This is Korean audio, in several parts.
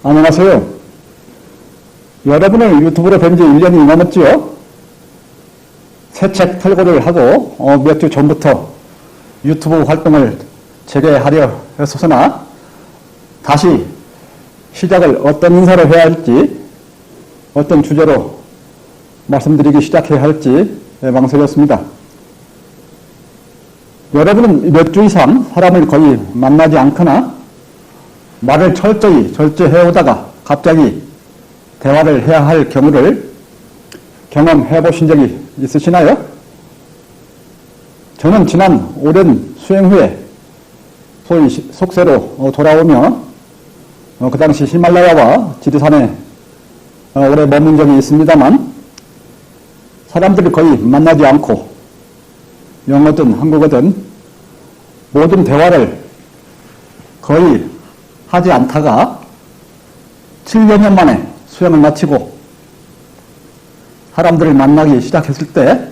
안녕하세요. 여러분을 유튜브로 뵌 지 1년이 넘었지요? 새 책 탈고를 하고 몇 주 전부터 유튜브 활동을 재개하려 했었으나 다시 시작을 어떤 인사로 해야 할지, 어떤 주제로 말씀드리기 시작해야 할지 망설였습니다. 여러분은 몇 주 이상 사람을 거의 만나지 않거나 말을 절제해오다가 갑자기 대화를 해야 할 경우를 경험해 보신 적이 있으시나요? 저는 지난 오랜 수행 후에 소위 속세로 돌아오며 그 당시 히말라야와 지리산에 오래 머문 적이 있습니다만 사람들을 거의 만나지 않고 영어든 한국어든 모든 대화를 거의 하지 않다가 7여 년 만에 수행을 마치고 사람들을 만나기 시작했을 때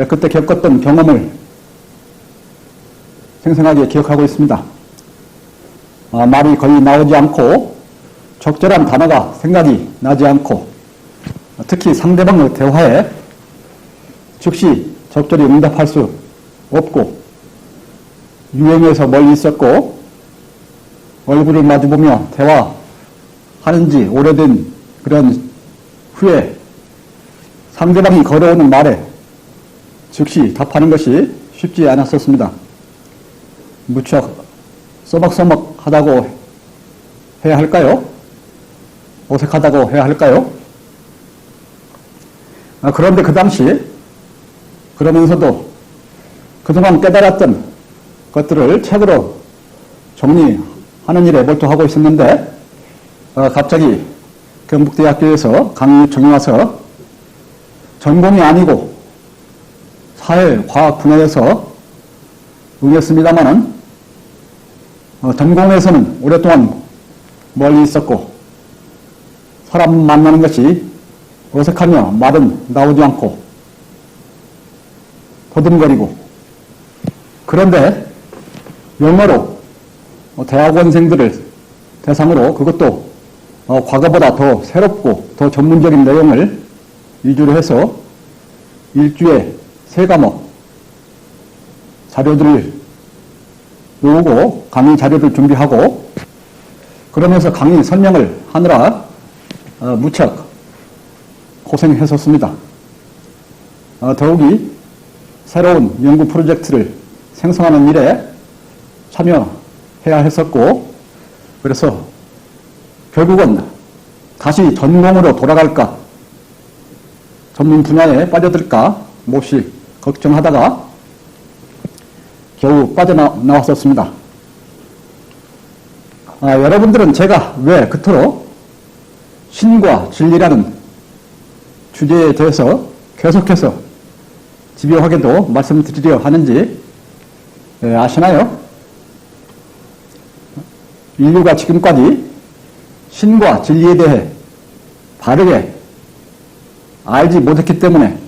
그때 겪었던 경험을 생생하게 기억하고 있습니다. 말이 거의 나오지 않고 적절한 단어가 생각이 나지 않고 특히 상대방의 대화에 즉시 적절히 응답할 수 없고 유행에서 멀리 있었고 얼굴을 마주보며 대화하는지 오래된 그런 후에 상대방이 걸어오는 말에 즉시 답하는 것이 쉽지 않았었습니다. 무척 써먹써먹하다고 해야 할까요? 어색하다고 해야 할까요? 그런데 그 당시 그러면서도 그동안 깨달았던 것들을 책으로 정리하는 일에 몰두하고 있었는데 갑자기 경북대학교에서 강의 요청이 와서 전공이 아니고 사회과학 분야에서 응했습니다마는 전공에서는 오랫동안 멀리 있었고 사람 만나는 것이 어색하며 말은 나오지 않고 더듬거리고 그런데 영어로 대학원생들을 대상으로 그것도 과거보다 더 새롭고 더 전문적인 내용을 위주로 해서 일주에 3과목 자료들을 모으고 강의 자료를 준비하고 그러면서 강의 설명을 하느라 무척 고생했었습니다. 더욱이 새로운 연구 프로젝트를 생성하는 일에 참여해야 했었고 그래서 결국은 다시 전공으로 돌아갈까 전문 분야에 빠져들까 몹시 걱정하다가 겨우 빠져나왔었습니다. 여러분들은 제가 왜 그토록 신과 진리라는 주제에 대해서 계속해서 집요하게도 말씀드리려 하는지 아시나요? 인류가 지금까지 신과 진리에 대해 바르게 알지 못했기 때문에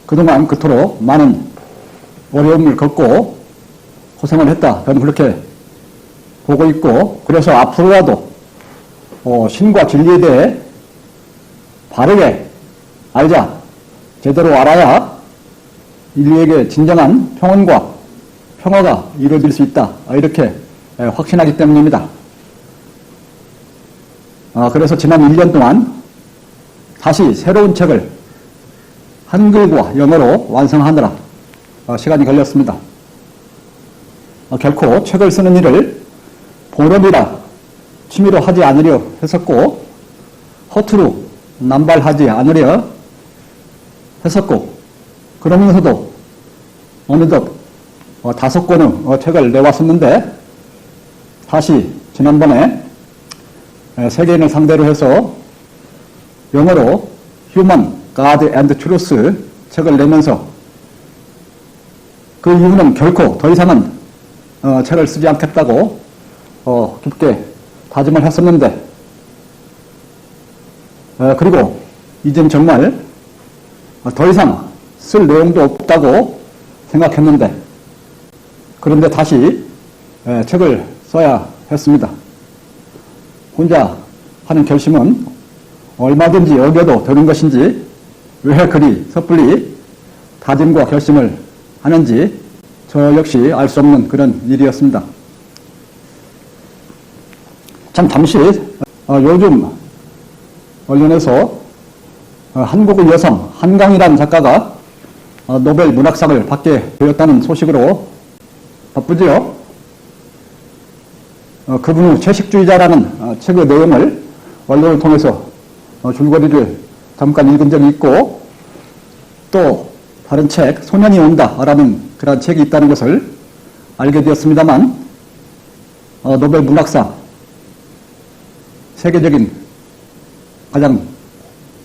그동안 그토록 많은 어려움을 겪고 고생을 했다. 저는 그렇게 보고 있고 그래서 앞으로라도 신과 진리에 대해 바르게 알자. 제대로 알아야 인류에게 진정한 평온과 평화가 이루어질 수 있다. 이렇게 확신하기 때문입니다. 그래서 지난 1년 동안 다시 새로운 책을 한글과 영어로 완성하느라 시간이 걸렸습니다. 결코 책을 쓰는 일을 본업이라 취미로 하지 않으려 했었고 허투루 남발하지 않으려 했었고 그러면서도 어느덧 5권의 책을 내왔었는데 다시 지난번에 세계인을 상대로 해서 영어로 Human, God and Truth 책을 내면서 그 이후는 결코 더 이상은 책을 쓰지 않겠다고 깊게 다짐을 했었는데 그리고 이젠 정말 더 이상 쓸 내용도 없다고 생각했는데 그런데 다시 책을 써야 했습니다. 혼자 하는 결심은 얼마든지 어겨도 되는 것인지 왜 그리 섣불리 다짐과 결심을 하는지 저 역시 알 수 없는 그런 일이었습니다. 참 잠시 요즘 언론에서 한국의 여성 한강이라는 작가가 노벨 문학상을 받게 되었다는 소식으로 바쁘지요. 그분의 채식주의자라는 책의 내용을 언론을 통해서 줄거리를 잠깐 읽은 적이 있고, 또 다른 책 소년이 온다라는 그런 책이 있다는 것을 알게 되었습니다만, 노벨 문학상 세계적인 가장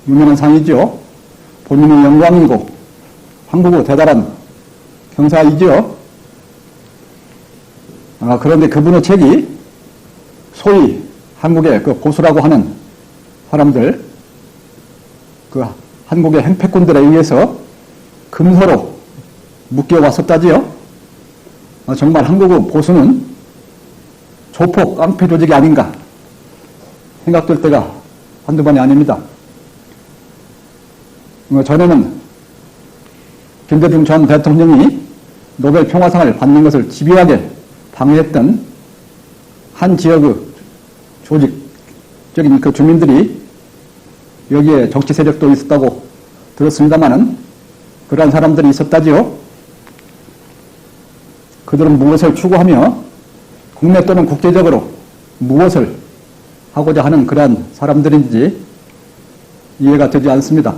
유명한 상이죠. 본인의 영광이고 한국의 대단한 경사이죠. 그런데 그분의 책이 소위 한국의 그 보수라고 하는 사람들, 그 한국의 행패꾼들에 의해서 금서로 묶여왔었다지요. 정말 한국의 보수는 조폭 깡패 조직이 아닌가 생각될 때가 한두 번이 아닙니다. 전에는 김대중 전 대통령이 노벨 평화상을 받는 것을 집요하게 방해했던 한 지역의 조직적인 그 주민들이 여기에 정치 세력도 있었다고 들었습니다만은 그러한 사람들이 있었다지요. 그들은 무엇을 추구하며 국내 또는 국제적으로 무엇을 하고자 하는 그러한 사람들인지 이해가 되지 않습니다.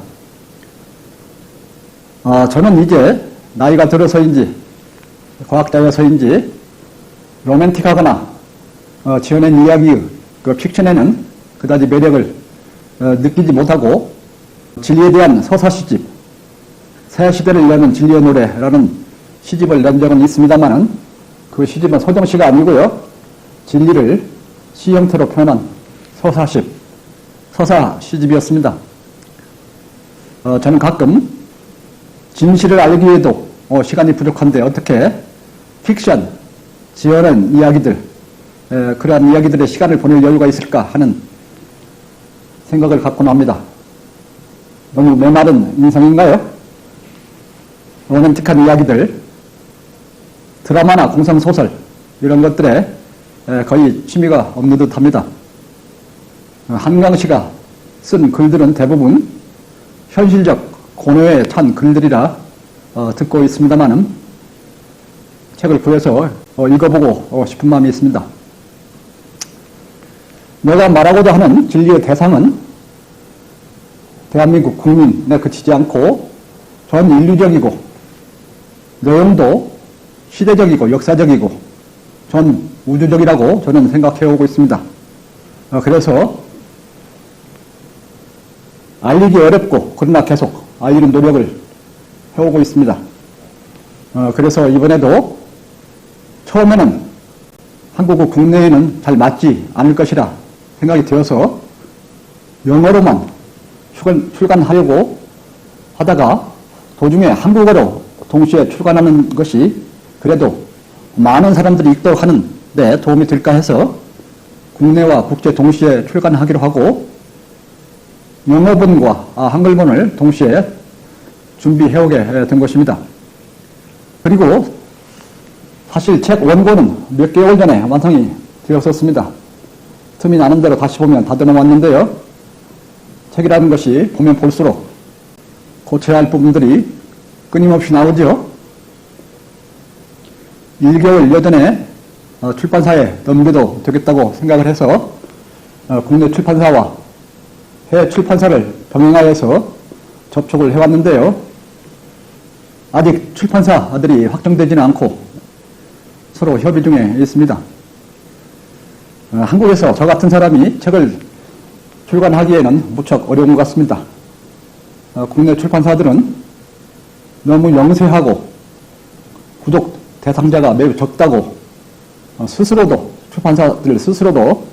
저는 이제 나이가 들어서인지 과학자여서인지 로맨틱하거나 지어낸 이야기의 그 픽션에는 그다지 매력을 느끼지 못하고 진리에 대한 서사 시집, 새 시대를 여는 진리의 노래라는 시집을 낸 적은 있습니다만은 그 시집은 서정시가 아니고요. 진리를 시 형태로 표현한 서사 시집이었습니다. 저는 가끔 진실을 알기 위해도 시간이 부족한데 어떻게 픽션, 지어낸 이야기들, 그러한 이야기들의 시간을 보낼 여유가 있을까 하는 생각을 갖곤 합니다. 너무 메마른 인생인가요? 로맨틱한 이야기들, 드라마나 공상소설 이런 것들에 거의 취미가 없는 듯합니다. 한강 씨가 쓴 글들은 대부분 현실적 고뇌에 찬 글들이라 듣고 있습니다만은 책을 구해서 읽어보고 싶은 마음이 있습니다. 내가 말하고자 하는 진리의 대상은 대한민국 국민에 그치지 않고 전 인류적이고 내용도 시대적이고 역사적이고 전 우주적이라고 저는 생각해오고 있습니다. 그래서 알리기 어렵고 그러나 계속 알리는 노력을 해오고 있습니다. 그래서 이번에도 처음에는 한국의 국내에는 잘 맞지 않을 것이라 생각이 되어서 영어로만 출간하려고 하다가 도중에 한국어로 동시에 출간하는 것이 그래도 많은 사람들이 읽도록 하는 데 도움이 될까 해서 국내와 국제 동시에 출간하기로 하고 영어본과 한글본을 동시에 준비해오게 된 것입니다. 그리고 사실 책 원고는 몇 개월 전에 완성이 되었었습니다. 틈이 나는 대로 다시 보면 다듬어 왔는데요. 책이라는 것이 보면 볼수록 고쳐야 할 부분들이 끊임없이 나오죠. 1개월 여전에 출판사에 넘겨도 되겠다고 생각을 해서 국내 출판사와 해외 출판사를 병행하여서 접촉을 해왔는데요. 아직 출판사들이 확정되지는 않고 서로 협의 중에 있습니다. 한국에서 저 같은 사람이 책을 출간하기에는 무척 어려운 것 같습니다. 국내 출판사들은 너무 영세하고 구독 대상자가 매우 적다고 스스로도 출판사들 스스로도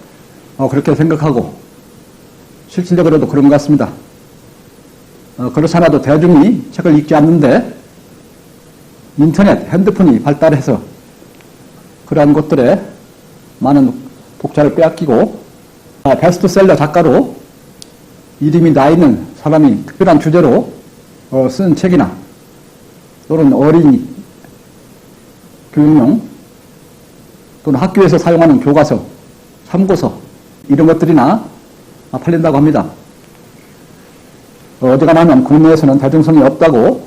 그렇게 생각하고 실질적으로도 그런 것 같습니다. 그렇지 않아도 대중이 책을 읽지 않는데 인터넷, 핸드폰이 발달해서 그러한 것들에 많은 독자를 빼앗기고 베스트셀러 작가로 이름이 나 있는 사람이 특별한 주제로 쓴 책이나 또는 어린이 교육용 또는 학교에서 사용하는 교과서, 참고서 이런 것들이나 팔린다고 합니다. 어지간하면 국내에서는 대중성이 없다고,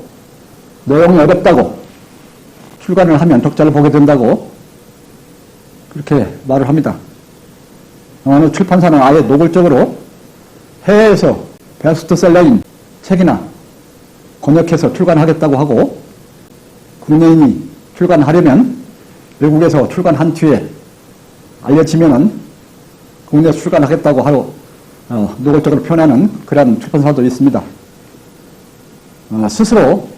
내용이 어렵다고, 출간을 하면 독자를 보게 된다고 그렇게 말을 합니다. 어느 출판사는 아예 노골적으로 해외에서 베스트셀러인 책이나 번역해서 출간하겠다고 하고, 국내인이 출간하려면 외국에서 출간한 뒤에 알려지면은 국내에 출간하겠다고 하고 노골적으로 표현하는 그런 출판사도 있습니다. 스스로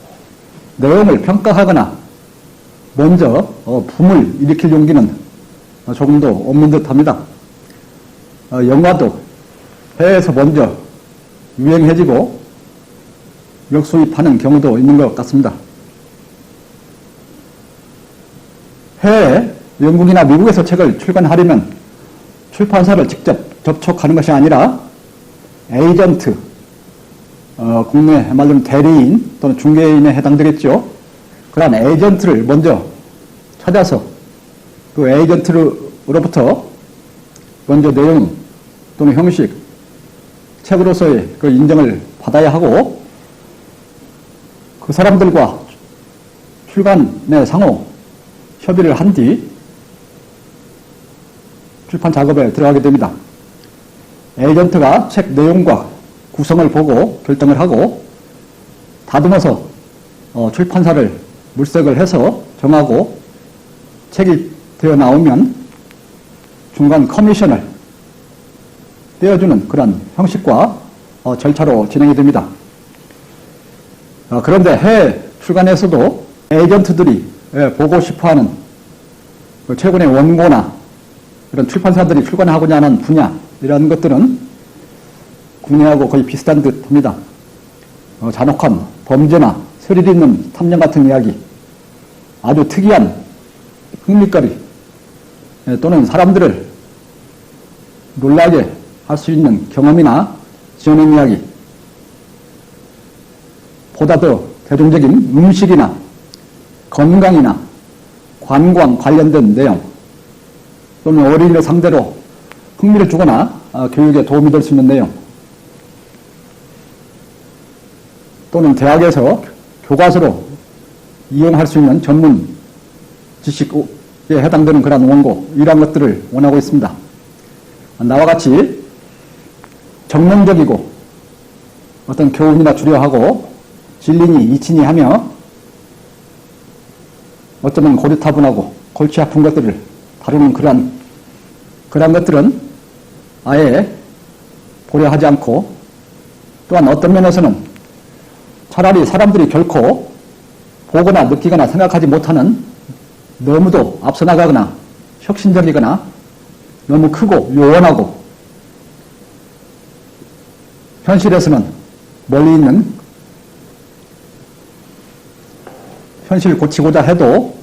내용을 평가하거나 먼저 붐을 일으킬 용기는 조금도 없는 듯합니다. 영화도 해외에서 먼저 유행해지고 역수입하는 경우도 있는 것 같습니다. 해외 영국이나 미국에서 책을 출간하려면 출판사를 직접 접촉하는 것이 아니라 에이전트, 국내 말로는 대리인 또는 중개인에 해당되겠죠. 그러한 에이전트를 먼저 찾아서 그 에이전트로부터 먼저 내용 또는 형식, 책으로서의 그 인정을 받아야 하고, 그 사람들과 출간의 상호 협의를 한 뒤 출판 작업에 들어가게 됩니다. 에이전트가 책 내용과 구성을 보고 결정을 하고 다듬어서 출판사를 물색을 해서 정하고 책이 되어 나오면 중간 커미션을 떼어주는 그런 형식과 절차로 진행이 됩니다. 그런데 해외 출간에서도 에이전트들이 보고 싶어하는 최근의 원고나 이런 출판사들이 출간하고자 하는 분야, 이런 것들은 국내하고 거의 비슷한 듯 합니다. 잔혹한 범죄나 스릴 있는 탐정 같은 이야기, 아주 특이한 흥미거리 또는 사람들을 놀라게 할 수 있는 경험이나 지어낸 이야기, 보다 더 대중적인 음식이나 건강이나 관광 관련된 내용, 또는 어린이를 상대로 흥미를 주거나 교육에 도움이 될 수 있는 내용, 또는 대학에서 교과서로 이용할 수 있는 전문 지식에 해당되는 그런 원고, 이러한 것들을 원하고 있습니다. 나와 같이 정론적이고 어떤 교훈이나 주려하고 진리니 이치니 하며 어쩌면 고리타분하고 골치 아픈 것들을 다루는 그러한 것들은 아예 고려하지 않고, 또한 어떤 면에서는 차라리 사람들이 결코 보거나 느끼거나 생각하지 못하는 너무도 앞서 나가거나 혁신적이거나 너무 크고 요원하고 현실에서는 멀리 있는, 현실을 고치고자 해도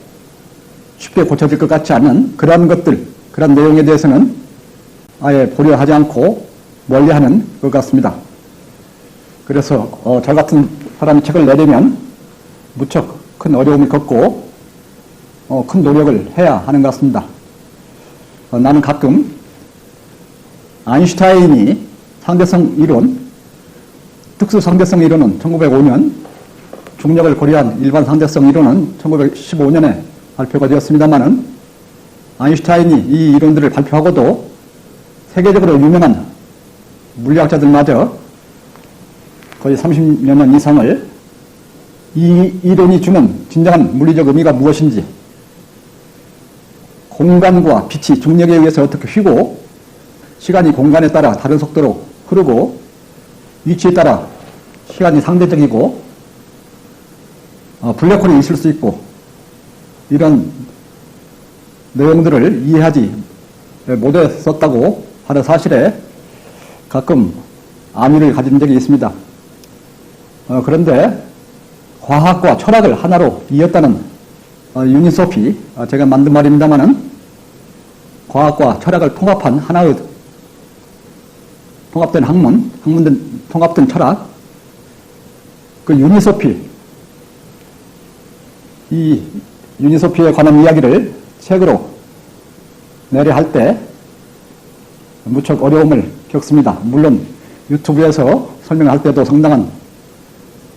쉽게 고쳐질 것 같지 않은 그런 것들, 그런 내용에 대해서는 아예 고려하지 않고 멀리하는 것 같습니다. 그래서 저 같은 사람이 책을 내려면 무척 큰 어려움을 겪고 큰 노력을 해야 하는 것 같습니다. 나는 가끔 아인슈타인이 상대성 이론, 특수 상대성 이론은 1905년, 중력을 고려한 일반 상대성 이론은 1915년에 발표가 되었습니다마는, 아인슈타인이 이 이론들을 발표하고도 세계적으로 유명한 물리학자들마저 거의 30여 년 이상을 이 이론이 주는 진정한 물리적 의미가 무엇인지, 공간과 빛이 중력에 의해서 어떻게 휘고 시간이 공간에 따라 다른 속도로 흐르고 위치에 따라 시간이 상대적이고 블랙홀이 있을 수 있고, 이런 내용들을 이해하지 못했었다고 하는 사실에 가끔 암의를 가진 적이 있습니다. 그런데 과학과 철학을 하나로 이었다는 유니소피, 제가 만든 말입니다마는 과학과 철학을 통합한 하나의 통합된 학문, 통합된 철학, 그 이 유니소피에 관한 이야기를 책으로 내려 할 때 무척 어려움을 겪습니다. 물론 유튜브에서 설명할 때도 상당한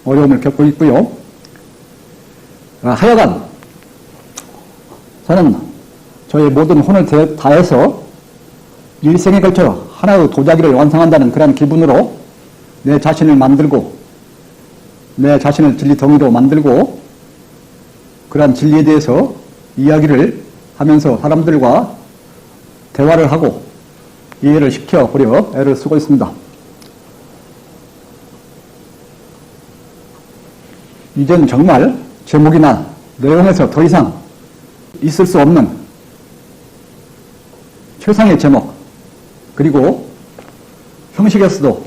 어려움을 겪고 있고요. 하여간 저는 저의 모든 혼을 다해서 일생에 걸쳐 하나의 도자기를 완성한다는 그런 기분으로 내 자신을 만들고 내 자신을 진리 덩이로 만들고 그러한 진리에 대해서 이야기를 하면서 사람들과 대화를 하고 이해를 시켜보려 애를 쓰고 있습니다. 이젠 정말 제목이나 내용에서 더 이상 있을 수 없는 최상의 제목, 그리고 형식에서도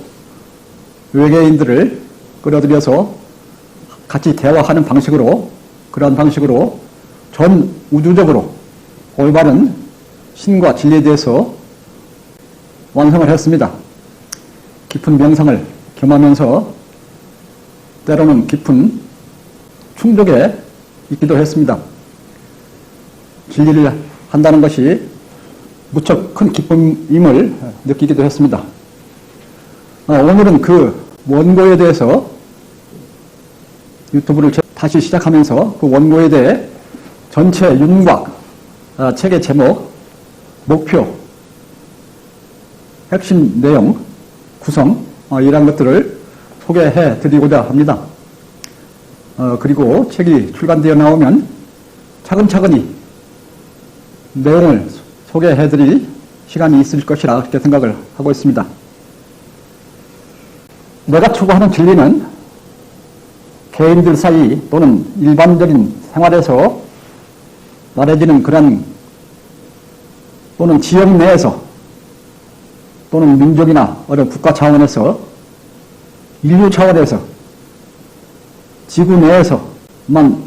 외계인들을 끌어들여서 같이 대화하는 방식으로, 그러한 방식으로 전 우주적으로 올바른 신과 진리에 대해서 완성을 했습니다. 깊은 명상을 겸하면서 때로는 깊은 충족에 있기도 했습니다. 진리를 한다는 것이 무척 큰 기쁨임을 느끼기도 했습니다. 오늘은 그 원고에 대해서 유튜브를 다시 시작하면서 그 원고에 대해 전체 윤곽, 책의 제목, 목표, 핵심 내용, 구성, 이런 것들을 소개해 드리고자 합니다. 그리고 책이 출간되어 나오면 차근차근히 내용을 소개해 드릴 시간이 있을 것이라 그렇게 생각을 하고 있습니다. 내가 추구하는 진리는 개인들 사이 또는 일반적인 생활에서 말해지는 그런 또는 지역 내에서 또는 민족이나 어느 국가 차원에서 인류 차원에서 지구 내에서만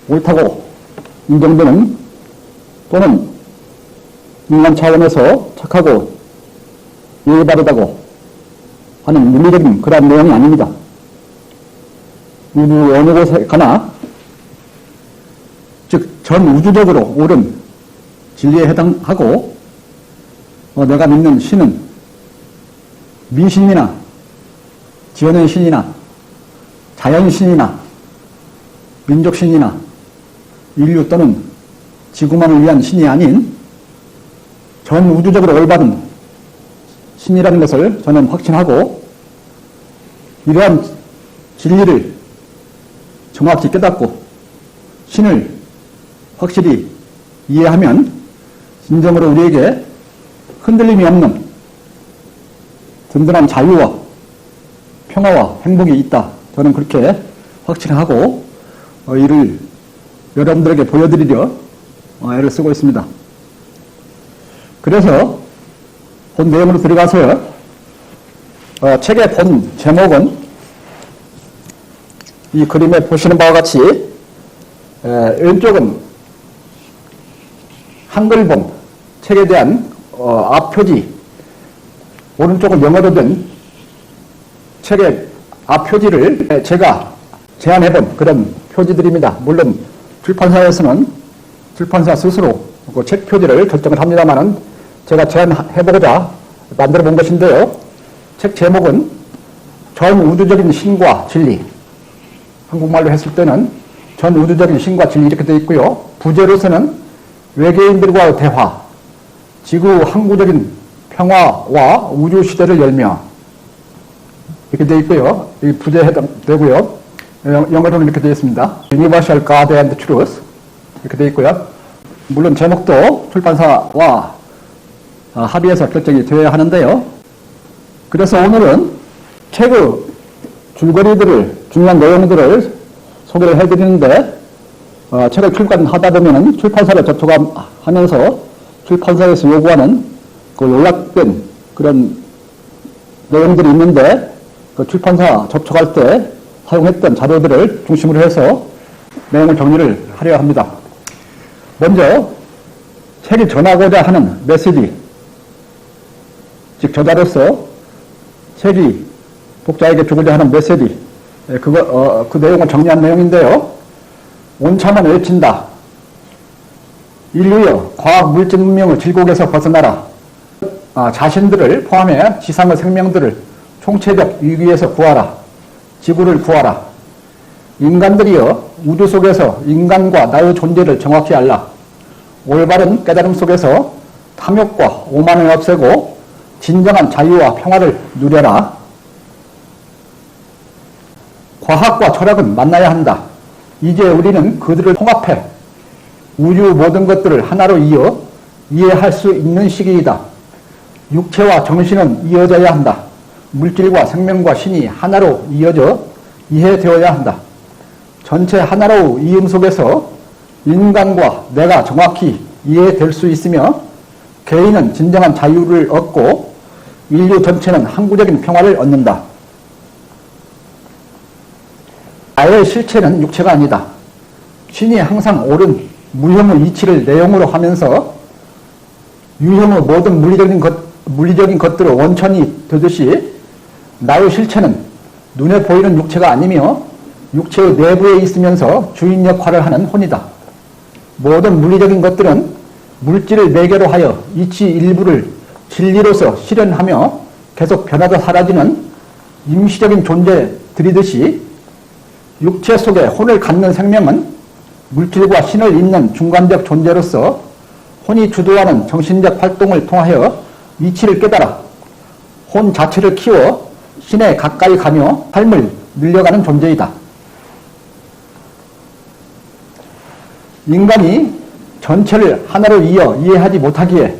옳다고 인정되는 또는 인간 차원에서 착하고 예의 바르다고 하는 윤리적인 그러한 내용이 아닙니다. 우주 어느 곳에 가나 즉 전 우주적으로 옳은 진리에 해당하고 내가 믿는 신은 미신이나 지어낸 신이나 자연신이나 민족신이나 인류 또는 지구만을 위한 신이 아닌 전 우주적으로 올바른 신이라는 것을 저는 확신하고 이러한 진리를 정확히 깨닫고 신을 확실히 이해하면 진정으로 우리에게 흔들림이 없는 든든한 자유와 평화와 행복이 있다. 저는 그렇게 확신하고 이를 여러분들에게 보여드리려 애를 쓰고 있습니다. 그래서 본 내용으로 들어가서 책의 본 제목은 이 그림에 보시는 바와 같이 왼쪽은 한글본 책에 대한 앞표지, 오른쪽은 영어로 된 책의 앞표지를 제가 제안해본 그런 표지들입니다. 물론 출판사에서는 출판사 스스로 그 책 표지를 결정을 합니다만은 제가 제안해보고자 만들어 본 것인데요. 책 제목은 전 우주적인 신과 진리, 한국말로 했을 때는 전 우주적인 신과 진리 이렇게 되어 있고요. 부제로서는 외계인들과의 대화, 지구 항구적인 평화와 우주 시대를 열며 이렇게 되어 있고요. 이 부제에 해당되고요. 영어로는 이렇게 되어 있습니다. Universal God and Truth 이렇게 되어 있고요. 물론 제목도 출판사와 합의해서 결정이 되어야 하는데요. 그래서 오늘은 책의 줄거리들을, 중요한 내용들을 소개를 해드리는데 책을 출간하다 보면 출판사를 접촉하면서 출판사에서 요구하는 그 요약된 그런 내용들이 있는데 그 출판사 접촉할 때 사용했던 자료들을 중심으로 해서 내용을 정리를 하려 합니다. 먼저 책이 전하고자 하는 메시지, 즉 저자로서 세리, 독자에게 주고자 하는 메시지, 그 내용을 정리한 내용인데요. 온참은 외친다. 인류여, 과학 물질 문명의 질곡에서 벗어나라. 자신들을 포함해 지상의 생명들을 총체적 위기에서 구하라. 지구를 구하라. 인간들이여, 우주 속에서 인간과 나의 존재를 정확히 알라. 올바른 깨달음 속에서 탐욕과 오만을 없애고 진정한 자유와 평화를 누려라. 과학과 철학은 만나야 한다. 이제 우리는 그들을 통합해 우주 모든 것들을 하나로 이어 이해할 수 있는 시기이다. 육체와 정신은 이어져야 한다. 물질과 생명과 신이 하나로 이어져 이해되어야 한다. 전체 하나로 이음 속에서 인간과 내가 정확히 이해될 수 있으며 개인은 진정한 자유를 얻고 인류 전체는 항구적인 평화를 얻는다. 나의 실체는 육체가 아니다. 신이 항상 옳은 무형의 이치를 내용으로 하면서 유형의 모든 물리적인 것들을 원천이 되듯이 나의 실체는 눈에 보이는 육체가 아니며 육체의 내부에 있으면서 주인 역할을 하는 혼이다. 모든 물리적인 것들은 물질을 매개로 하여 이치 일부를 진리로서 실현하며 계속 변하다 사라지는 임시적인 존재들이듯이 육체 속에 혼을 갖는 생명은 물질과 신을 잇는 중간적 존재로서 혼이 주도하는 정신적 활동을 통하여 이치를 깨달아 혼 자체를 키워 신에 가까이 가며 삶을 늘려가는 존재이다. 인간이 전체를 하나로 이어 이해하지 못하기에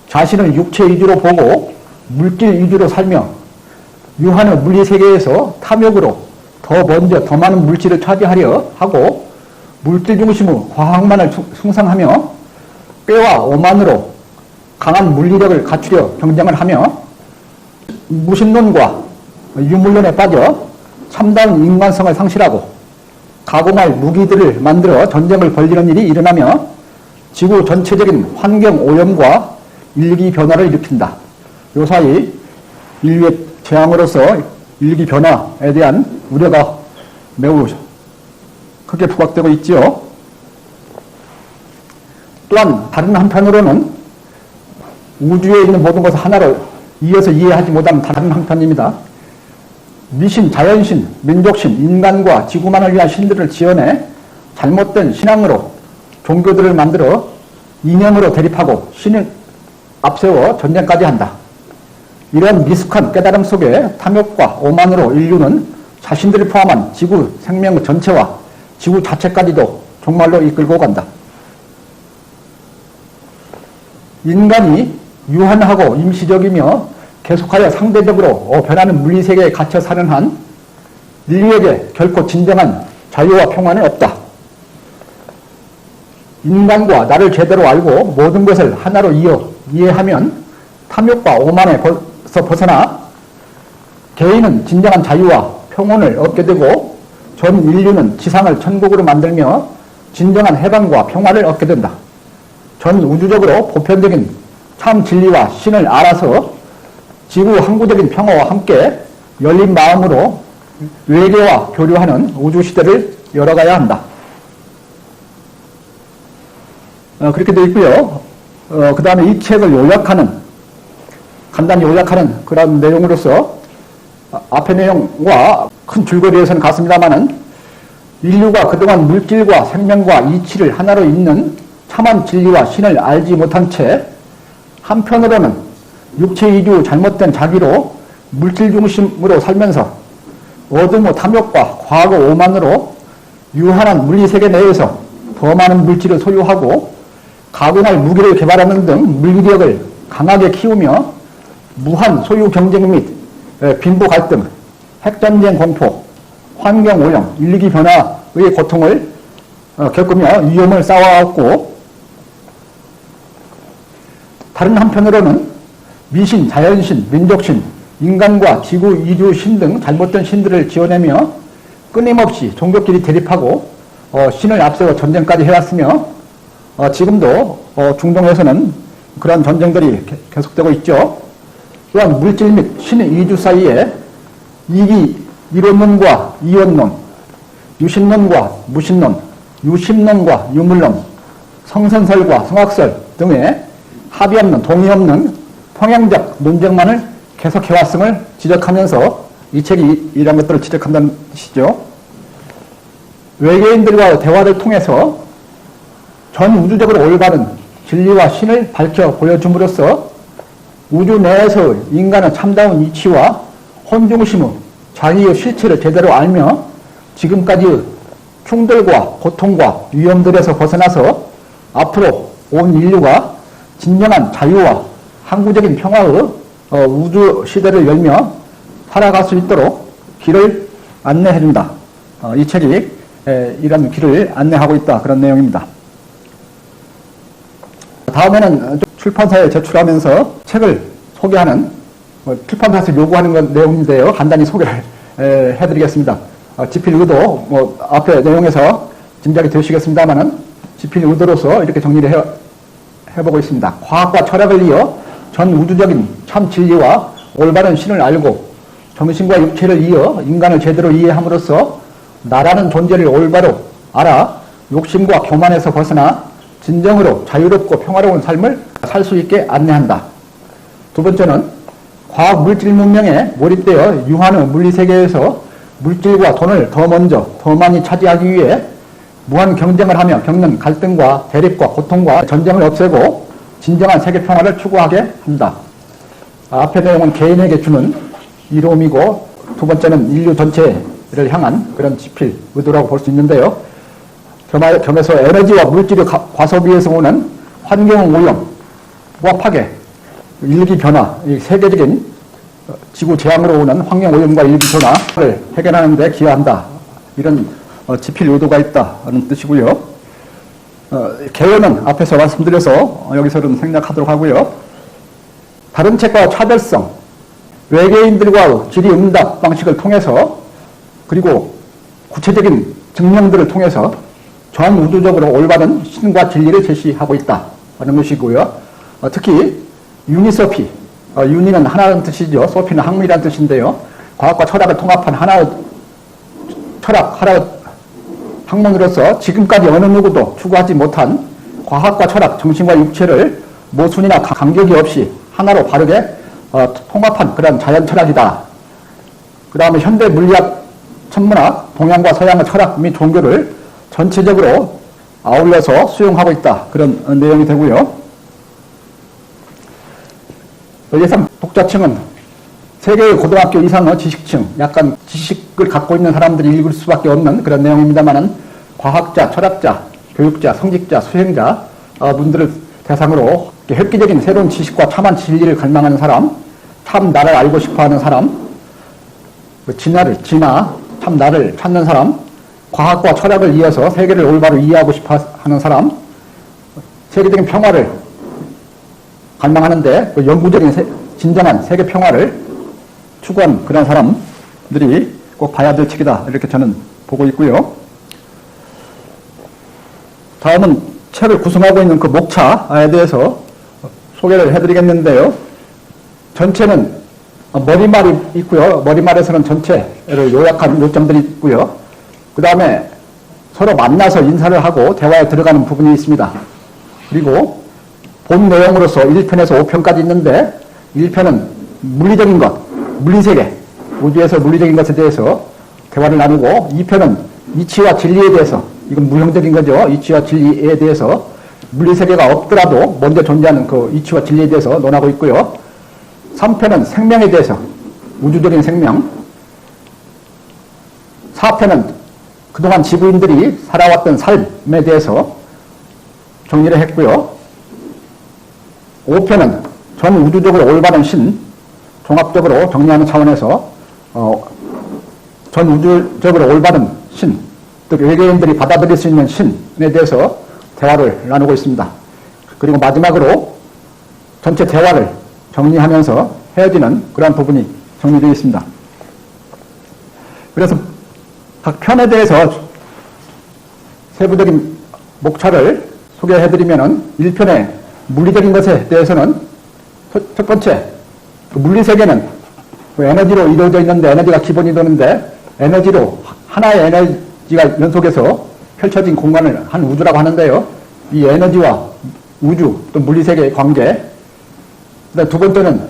자신을 육체 위주로 보고 물질 위주로 살며 유한의 물리세계에서 탐욕으로 더 먼저 더 많은 물질을 차지하려 하고 물질 중심의 과학만을 숭상하며 꾀와 오만으로 강한 물리력을 갖추려 경쟁을 하며 무신론과 유물론에 빠져 참다운 인간성을 상실하고 가공할 무기들을 만들어 전쟁을 벌이는 일이 일어나며 지구 전체적인 환경 오염과 일기 변화를 일으킨다. 요사이 인류의 재앙으로서 일기 변화에 대한 우려가 매우 크게 부각되고 있지요. 또한 다른 한편으로는 우주에 있는 모든 것을 하나로 이어서 이해하지 못하는 다른 한편입니다. 미신, 자연신, 민족신, 인간과 지구만을 위한 신들을 지어내 잘못된 신앙으로 종교들을 만들어 이념으로 대립하고 신을 앞세워 전쟁까지 한다. 이런 미숙한 깨달음 속에 탐욕과 오만으로 인류는 자신들을 포함한 지구 생명 전체와 지구 자체까지도 종말로 이끌고 간다. 인간이 유한하고 임시적이며 계속하여 상대적으로 변하는 물리세계에 갇혀 사는 한 인류에게 결코 진정한 자유와 평화는 없다. 인간과 나를 제대로 알고 모든 것을 하나로 이해하면 탐욕과 오만에서 벗어나 개인은 진정한 자유와 평온을 얻게 되고 전 인류는 지상을 천국으로 만들며 진정한 해방과 평화를 얻게 된다. 전 우주적으로 보편적인 참 진리와 신을 알아서 지구 항구적인 평화와 함께 열린 마음으로 외계와 교류하는 우주시대를 열어가야 한다. 그렇게 되어 있고요. 그 다음에 이 책을 간단히 요약하는 그런 내용으로서 앞의 내용과 큰 줄거리에서는 같습니다만은 인류가 그동안 물질과 생명과 이치를 하나로 잇는 참한 진리와 신을 알지 못한 채 한편으로는 육체 위주 잘못된 자기로 물질 중심으로 살면서 어둠의 탐욕과 과거 오만으로 유한한 물리세계 내에서 더 많은 물질을 소유하고 가공할 무기를 개발하는 등 물리력을 강하게 키우며 무한 소유 경쟁 및 빈부 갈등, 핵전쟁 공포, 환경 오염, 일기 변화의 고통을 겪으며 위험을 쌓아왔고 다른 한편으로는 미신, 자연신, 민족신, 인간과 지구 이주신 등 잘못된 신들을 지어내며 끊임없이 종족끼리 대립하고 신을 앞세워 전쟁까지 해왔으며 지금도 중동에서는 그런 전쟁들이 계속되고 있죠. 또한 물질 및 신의 이주 사이에 이론론과 이원론, 유신론과 무신론, 유심론과 유물론, 성선설과 성학설 등의 합의 없는 동의 없는 평행적 논쟁만을 계속해왔음을 지적하면서 이 책이 이런 것들을 지적한다는 뜻이죠. 외계인들과 대화를 통해서 전 우주적으로 올바른 진리와 신을 밝혀 보여줌으로써 우주 내에서 인간의 참다운 이치와 혼중심의 자기의 실체를 제대로 알며 지금까지의 충돌과 고통과 위험들에서 벗어나서 앞으로 온 인류가 진정한 자유와 항구적인 평화의 우주 시대를 열며 살아갈 수 있도록 길을 안내해준다. 이 책이 이런 길을 안내하고 있다. 그런 내용입니다. 다음에는 출판사에 제출하면서 책을 소개하는 출판사에서 요구하는 내용인데요. 간단히 소개를 해드리겠습니다. 집필 의도 앞에 내용에서 짐작이 되시겠습니다만은 집필 의도로서 이렇게 정리를 해보고 있습니다. 과학과 철학을 이어 전 우주적인 참 진리와 올바른 신을 알고 정신과 육체를 이어 인간을 제대로 이해함으로써 나라는 존재를 올바로 알아 욕심과 교만에서 벗어나 진정으로 자유롭고 평화로운 삶을 살 수 있게 안내한다. 두 번째는 과학 물질 문명에 몰입되어 유한의 물리세계에서 물질과 돈을 더 먼저 더 많이 차지하기 위해 무한 경쟁을 하며 겪는 갈등과 대립과 고통과 전쟁을 없애고 진정한 세계 평화를 추구하게 한다. 앞의 내용은 개인에게 주는 이로움이고 두 번째는 인류 전체를 향한 그런 집필 의도라고 볼 수 있는데요. 겸해서 에너지와 물질의 과소비에서 오는 환경 오염과 파괴, 일기 변화, 세계적인 지구 재앙으로 오는 환경 오염과 일기 변화를 해결하는 데 기여한다. 이런 집필 의도가 있다는 뜻이고요. 개요는 앞에서 말씀드려서 여기서는 생략하도록 하고요. 다른 책과 차별성, 외계인들과 질의응답 방식을 통해서 그리고 구체적인 증명들을 통해서 전 우주적으로 올바른 신과 진리를 제시하고 있다 하는 것이고요. 특히 유니소피, 유니는 하나라는 뜻이죠. 소피는 학문이라는 뜻인데요. 과학과 철학을 통합한 하나의 철학, 하나의 학문으로서 지금까지 어느 누구도 추구하지 못한 과학과 철학, 정신과 육체를 모순이나 간격이 없이 하나로 바르게 통합한 그런 자연 철학이다. 그 다음에 현대 물리학, 천문학, 동양과 서양의 철학 및 종교를 전체적으로 아울러서 수용하고 있다. 그런 내용이 되고요. 예상 독자층은 세계의 고등학교 이상의 지식층, 약간 지식을 갖고 있는 사람들이 읽을 수밖에 없는 그런 내용입니다만은 과학자, 철학자, 교육자, 성직자, 수행자 분들을 대상으로 획기적인 새로운 지식과 참한 진리를 갈망하는 사람, 참 나를 알고 싶어하는 사람, 진화, 참 나를 찾는 사람, 과학과 철학을 이어서 세계를 올바로 이해하고 싶어하는 사람, 세계적인 평화를 갈망하는데 영구적인 진정한 세계 평화를 추구한 그런 사람들이 꼭 봐야 될 책이다. 이렇게 저는 보고 있고요. 다음은 책을 구성하고 있는 그 목차에 대해서 소개를 해드리겠는데요. 전체는 머리말이 있고요. 머리말에서는 전체를 요약한 요점들이 있고요. 그 다음에 서로 만나서 인사를 하고 대화에 들어가는 부분이 있습니다. 그리고 본 내용으로서 1편에서 5편까지 있는데 1편은 물리적인 것, 물리세계, 우주에서 물리적인 것에 대해서 대화를 나누고 2편은 이치와 진리에 대해서, 이건 무형적인 거죠. 이치와 진리에 대해서 물리세계가 없더라도 먼저 존재하는 그 이치와 진리에 대해서 논하고 있고요. 3편은 생명에 대해서, 우주적인 생명. 4편은 그동안 지구인들이 살아왔던 삶에 대해서 정리를 했고요. 5편은 전 우주적으로 올바른 신, 종합적으로 정리하는 차원에서 전 우주적으로 올바른 신, 또 외계인들이 받아들일 수 있는 신에 대해서 대화를 나누고 있습니다. 그리고 마지막으로 전체 대화를 정리하면서 헤어지는 그러한 부분이 정리되어 있습니다. 그래서 각 편에 대해서 세부적인 목차를 소개해드리면은 1편의 물리적인 것에 대해서는 첫 번째 그 물리세계는 그 에너지로 이루어져 있는데 에너지가 기본이 되는데 에너지로 하나의 에너지가 연속해서 펼쳐진 공간을 한 우주라고 하는데요. 이 에너지와 우주 또 물리세계의 관계. 그다음 두 번째는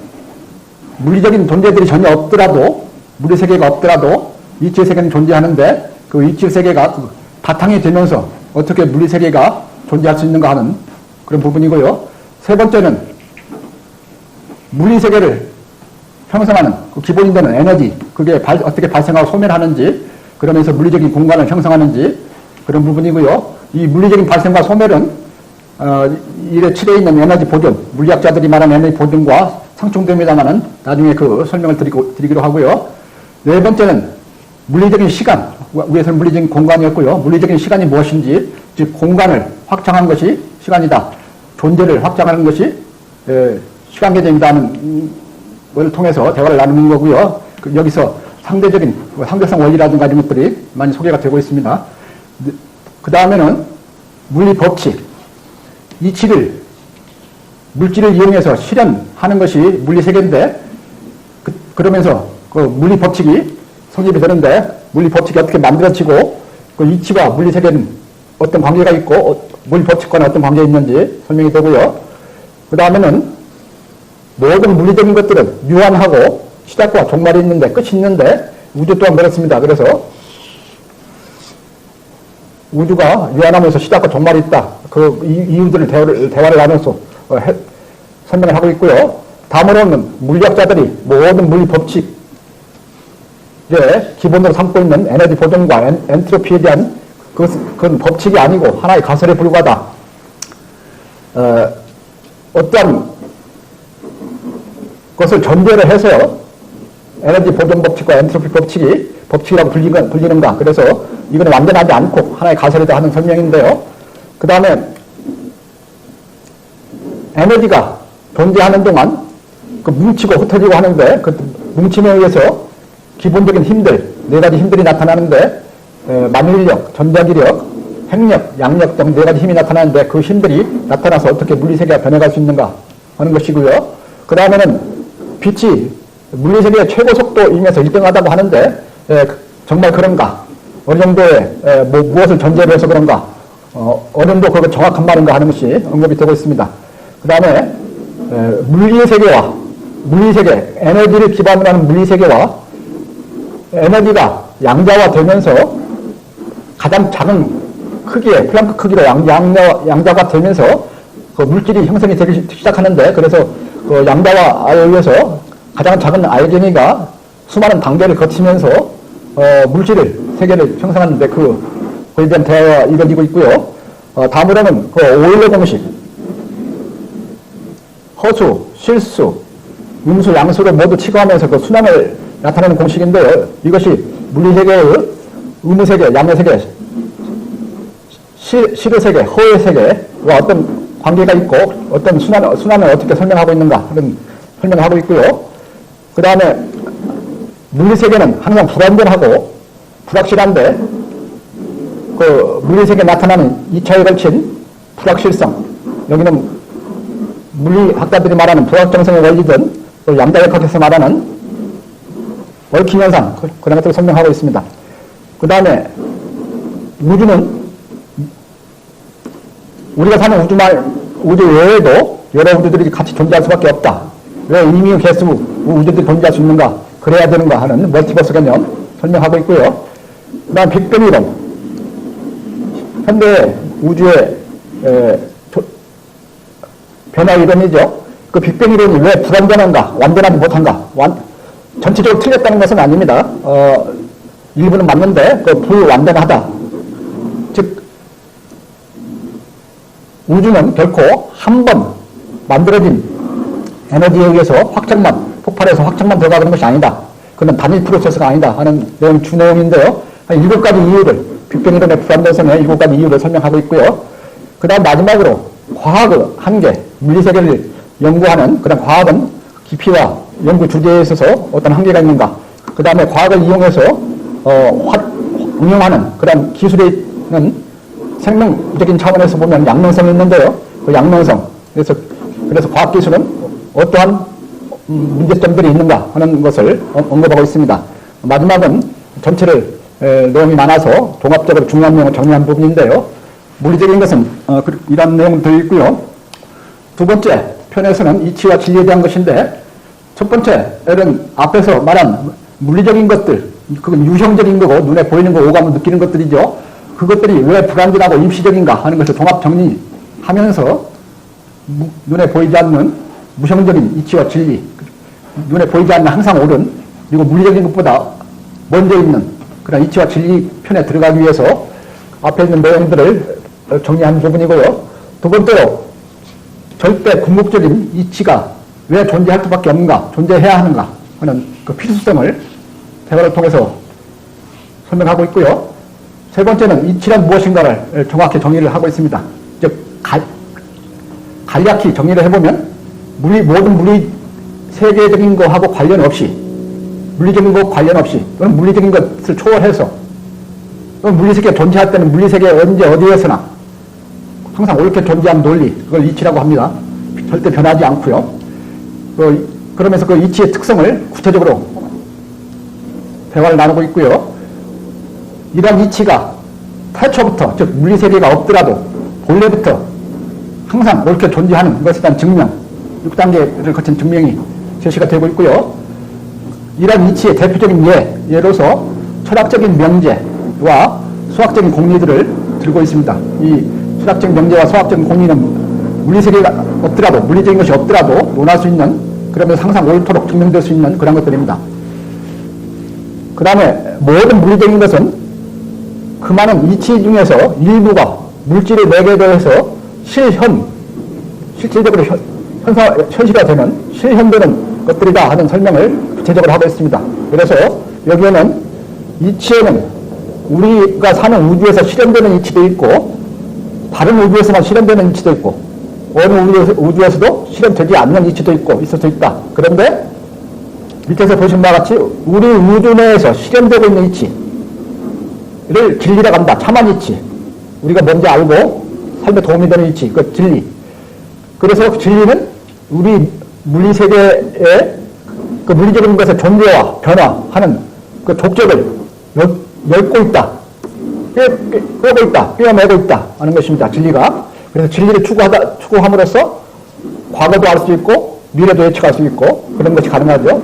물리적인 존재들이 전혀 없더라도 물리세계가 없더라도 이치세계는 존재하는데 그 이치세계가 바탕이 되면서 어떻게 물리세계가 존재할 수 있는가 하는 그런 부분이고요. 세 번째는 물리세계를 형성하는 그 기본이 되는 에너지, 그게 어떻게 발생하고 소멸하는지, 그러면서 물리적인 공간을 형성하는지 그런 부분이고요. 이 물리적인 발생과 소멸은 일에 칠해 있는 에너지 보존, 물리학자들이 말하는 에너지 보존과 상충됩니다만은 나중에 그 설명을 드리기로 하고요. 네 번째는 물리적인 시간, 위에서는 물리적인 공간이었고요. 물리적인 시간이 무엇인지, 즉 공간을 확장한 것이 시간이다. 존재를 확장하는 것이 시간 개념이라는 걸 통해서 대화를 나누는 거고요. 여기서 상대적인 상대성 원리라든가 이런 것들이 많이 소개가 되고 있습니다. 그 다음에는 물리 법칙, 이치를 물질을 이용해서 실현하는 것이 물리세계인데 그러면서 그 물리 법칙이 성립이 되는데 물리 법칙이 어떻게 만들어지고 그 이치와 물리세계는 어떤 관계가 있고 물리 법칙과는 어떤 관계가 있는지 설명이 되고요. 그 다음에는 모든 물리적인 것들은 유한하고 시작과 종말이 있는데 끝이 있는데 우주 또한 그렇습니다. 그래서 우주가 유한하면서 시작과 종말이 있다. 그 이유들을 대화를 나눠서 설명을 하고 있고요. 다음으로는 물리학자들이 모든 물리 법칙의 기본으로 삼고 있는 에너지 보존과 엔트로피에 대한 그건 법칙이 아니고 하나의 가설에 불과하다. 어떠한 것을 전제로 해서 에너지 보존 법칙과 엔트로피 법칙이 법칙이라고 불리는가. 그래서 이건 완전하지 않고 하나의 가설이다 하는 설명인데요. 그 다음에 에너지가 존재하는 동안 그 뭉치고 흩어지고 하는데 그 뭉침에 의해서 기본적인 힘들, 네 가지 힘들이 나타나는데 만일력, 전자기력, 핵력, 양력 등 네 가지 힘이 나타나는데 그 힘들이 나타나서 어떻게 물리세계가 변해갈 수 있는가 하는 것이고요. 그 다음에는 빛이 물리세계의 최고 속도임에서 1등하다고 하는데 정말 그런가? 어느 정도의 무엇을 전제로 해서 그런가? 어느 정도 그거 정확한 말인가 하는 것이 언급이 되고 있습니다. 그 다음에 물리세계와 물리세계, 에너지를 기반으로 하는 물리세계와 에너지가 양자화되면서 가장 작은 크기의 플랑크 크기로 양자가 되면서 그 물질이 형성이 되기 시작하는데 그래서 그 양자화에 의해서 가장 작은 알갱이가 수많은 단계를 거치면서 물질을 세계를 형성하는데 그에 대한 대화가 이루어지고 있고요. 다음으로는 그 오일러 공식, 허수, 실수, 음수, 양수를 모두 치고하면서 그 순환을 나타내는 공식인데요. 이것이 물리세계의 의무세계, 양의세계, 실의세계, 허의세계와 어떤 관계가 있고 어떤 순환을 어떻게 설명하고 있는가 하는 설명을 하고 있고요. 그 다음에 물리세계는 항상 불완전하고 불확실한데 그 물리세계에 나타나는 2차에 걸친 불확실성, 여기는 물리학자들이 말하는 불확정성의 원리든 또 양자역학에서 말하는 얽힌 현상, 그런 것들을 설명하고 있습니다. 그 다음에 우주는 우리가 사는 우주 외에도 여러 우주들이 같이 존재할 수밖에 없다. 왜 임의의 개수 우주들이 존재할 수 있는가, 그래야 되는가 하는 멀티버스 개념 설명하고 있고요. 그 다음 빅뱅 이론, 현대 우주의 변화 이론이죠. 그 빅뱅 이론이 왜 불완전한가, 완전하지 못한가, 전체적으로 틀렸다는 것은 아닙니다. 일부는 맞는데 그 불완전하다. 즉 우주는 결코 한 번 만들어진 에너지에 의해서 폭발해서 확장만 들어가는 것이 아니다. 그건 단일 프로세스가 아니다 하는 주내용인데요. 한 7가지 이유를, 빅뱅 이론의 불완전성의 7가지 이유를 설명하고 있고요. 그 다음 마지막으로 과학의 한계, 물리세계를 연구하는 그런 과학은 깊이와 연구 주제에 있어서 어떤 한계가 있는가. 그 다음에 과학을 이용해서 응용하는 그런 기술에 있는 생명적인 차원에서 보면 양면성이 있는데요. 그 양면성. 그래서 과학기술은 어떠한 문제점들이 있는가 하는 것을 언급하고 있습니다. 마지막은 전체를 내용이 많아서 종합적으로 중요한 내용을 정리한 부분인데요. 물리적인 것은 이런 내용을 들어있고요. 두 번째 편에서는 이치와 진리에 대한 것인데, 첫 번째는 앞에서 말한 물리적인 것들, 그건 유형적인 거고 눈에 보이는 거, 오감을 느끼는 것들이죠. 그것들이 왜 불완전하고 임시적인가 하는 것을 종합 정리하면서 눈에 보이지 않는 무형적인 이치와 진리, 눈에 보이지 않는 항상 옳은, 그리고 물리적인 것보다 먼저 있는 그런 이치와 진리 편에 들어가기 위해서 앞에 있는 내용들을 정리한 부분이고요. 두 번째로 절대 궁극적인 이치가 왜 존재할 수밖에 없는가, 존재해야 하는가 하는 그 필수성을 대화를 통해서 설명하고 있고요. 세 번째는 이치란 무엇인가를 정확히 정의를 하고 있습니다. 즉 간략히 정리를 해보면 모든 물리 세계적인 것하고 관련 없이, 물리적인 것 관련 없이, 또는 물리적인 것을 초월해서, 또는 물리세계가 존재할 때는 물리세계 언제 어디에서나 항상 옳게 존재하는 논리, 그걸 이치라고 합니다. 절대 변하지 않고요. 그러면서 그 이치의 특성을 구체적으로 대화를 나누고 있고요. 이러한 이치가 태초부터, 즉 물리세계가 없더라도 본래부터 항상 옳게 존재하는 것에 대한 증명, 6단계를 거친 증명이 제시가 되고 있고요. 이러한 이치의 대표적인 예로서 철학적인 명제와 수학적인 공리들을 들고 있습니다. 이 철학적인 명제와 수학적인 공리는 물리세계가 없더라도, 물리적인 것이 없더라도 논할 수 있는, 그러면서 항상 옳도록 증명될 수 있는 그런 것들입니다. 그 다음에 모든 물리적인 것은 그 많은 이치 중에서 일부가 물질의 매개도에서 실질적으로 현실화되는, 실현되는 것들이다 하는 설명을 구체적으로 하고 있습니다. 그래서 여기에는 이치에는 우리가 사는 우주에서 실현되는 이치도 있고, 다른 우주에서만 실현되는 이치도 있고, 어느 우주에서도 실현되지 않는 이치도 있고 있을 수 있다. 그런데 밑에서 보신 바와 같이 우리 우주 내에서 실현되고 있는 이치를 진리라고 합니다. 참한 이치, 우리가 먼저 알고 삶에 도움이 되는 이치, 그 진리. 그래서 진리는 우리 물리세계의 그 물리적인 것의 존재와 변화하는 그 족적을 엮고 있다, 꿰고 있다, 꿰어매고 있다 하는 것입니다. 진리가. 그래서 진리를 추구함으로써 과거도 알 수 있고 미래도 예측할 수 있고 그런 것이 가능하죠.